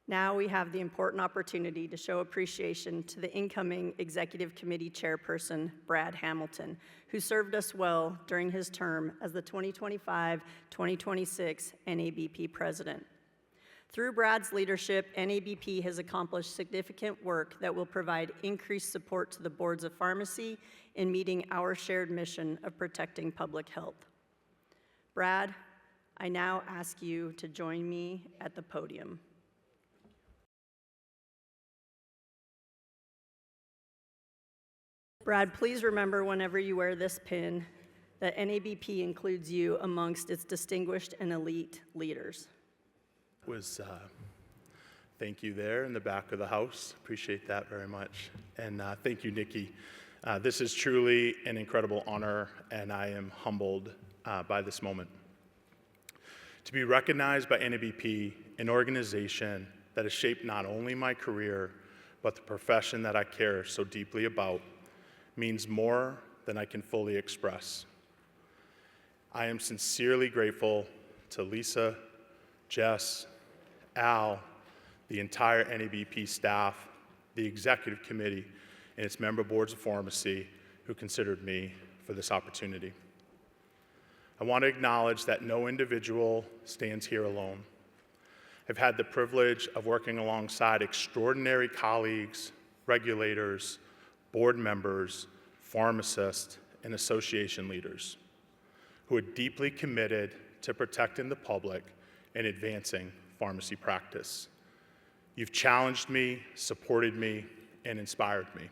Now we have the important opportunity to show appreciation to the incoming Executive Committee Chairperson, Brad Hamilton, who served us well during his term as the 2025-2026 NABP President. Through Brad's leadership, NABP has accomplished significant work that will provide increased support to the boards of pharmacy in meeting our shared mission of protecting public health. Brad, I now ask you to join me at the podium. Brad, please remember whenever you wear this pin that NABP includes you amongst its distinguished and elite leaders. Thank you there in the back of the house. Appreciate that very much. And thank you, Nikki. This is truly an incredible honor, and I am humbled by this moment. To be recognized by NABP, an organization that has shaped not only my career, but the profession that I care so deeply about, means more than I can fully express. I am sincerely grateful to Lisa, Jess, Al, the entire NABP staff, the executive committee, and its member boards of pharmacy who considered me for this opportunity. I want to acknowledge that no individual stands here alone. I've had the privilege of working alongside extraordinary colleagues, regulators, board members, pharmacists, and association leaders who are deeply committed to protecting the public and advancing pharmacy practice. You've challenged me, supported me, and inspired me.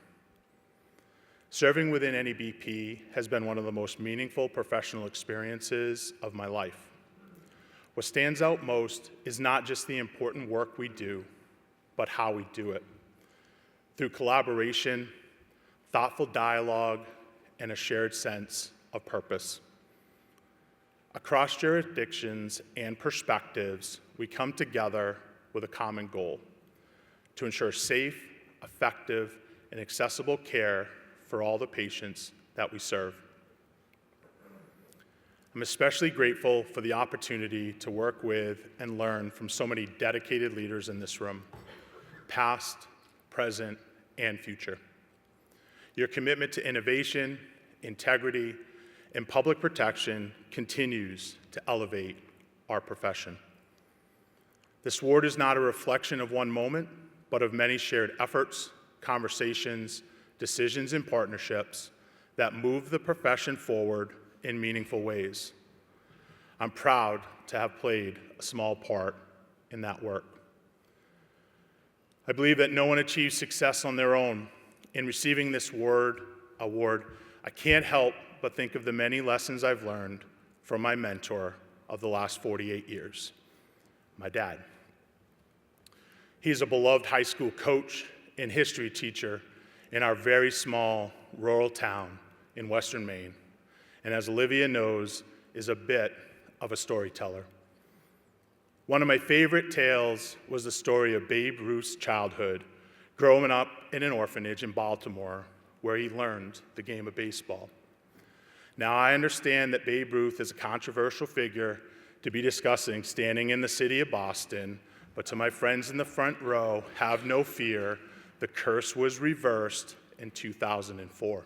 Serving within NABP has been one of the most meaningful professional experiences of my life. What stands out most is not just the important work we do, but how we do it. Through collaboration, thoughtful dialogue, and a shared sense of purpose. Across jurisdictions and perspectives, we come together with a common goal: to ensure safe, effective, and accessible care for all the patients that we serve. I'm especially grateful for the opportunity to work with and learn from so many dedicated leaders in this room, past, present, and future. Your commitment to innovation, integrity, and public protection continues to elevate our profession. This award is not a reflection of one moment, but of many shared efforts, conversations, decisions, and partnerships that move the profession forward in meaningful ways. I'm proud to have played a small part in that work. I believe that no one achieves success on their own. In receiving this award, I can't help but think of the many lessons I've learned from my mentor of the last 48 years, my dad. He is a beloved high school coach and history teacher in our very small rural town in Western Maine, and as Olivia knows, is a bit of a storyteller. One of my favorite tales was the story of Babe Ruth's childhood, growing up in an orphanage in Baltimore, where he learned the game of baseball. Now, I understand that Babe Ruth is a controversial figure to be discussing standing in the city of Boston, but to my friends in the front row, have no fear, the curse was reversed in 2004.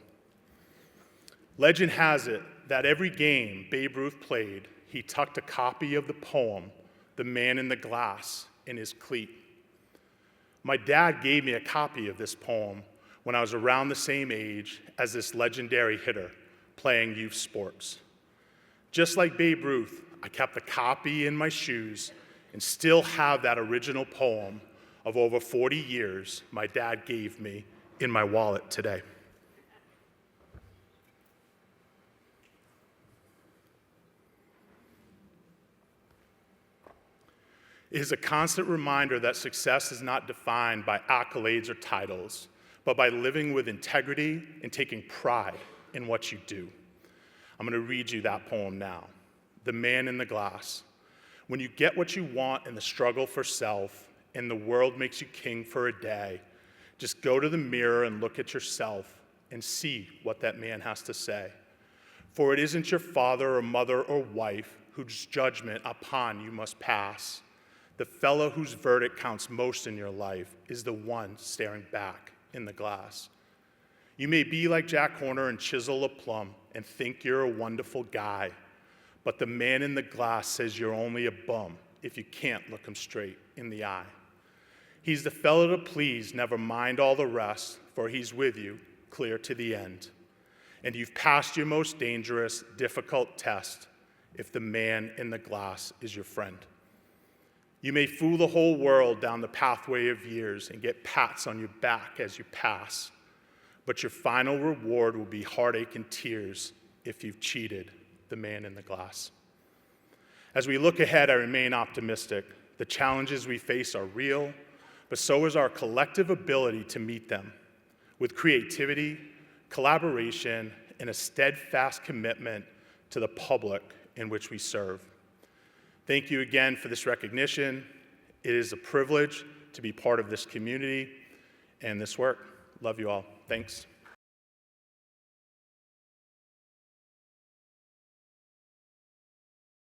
Legend has it that every game Babe Ruth played, he tucked a copy of the poem, "The Man in the Glass," in his cleat. My dad gave me a copy of this poem when I was around the same age as this legendary hitter playing youth sports. Just like Babe Ruth, I kept the copy in my shoes and still have that original poem of over 40 years my dad gave me in my wallet today. It is a constant reminder that success is not defined by accolades or titles, but by living with integrity and taking pride in what you do. I'm going to read you that poem now. The Man in the Glass. When you get what you want in the struggle for self, and the world makes you king for a day, just go to the mirror and look at yourself and see what that man has to say. For it isn't your father or mother or wife whose judgment upon you must pass. the fellow whose verdict counts most in your life is the one staring back in the glass. You may be like Jack Horner and chisel a plum and think you're a wonderful guy, but the man in the glass says you're only a bum if you can't look him straight in the eye. He's the fellow to please, never mind all the rest, for he's with you, clear to the end. And you've passed your most dangerous, difficult test if the man in the glass is your friend. You may fool the whole world down the pathway of years and get pats on your back as you pass, but your final reward will be heartache and tears if you've cheated the man in the glass. As we look ahead, I remain optimistic. The challenges we face are real, but so is our collective ability to meet them with creativity, collaboration, and a steadfast commitment to the public in which we serve. Thank you again for this recognition. It is a privilege to be part of this community and this work. Love you all. Thanks.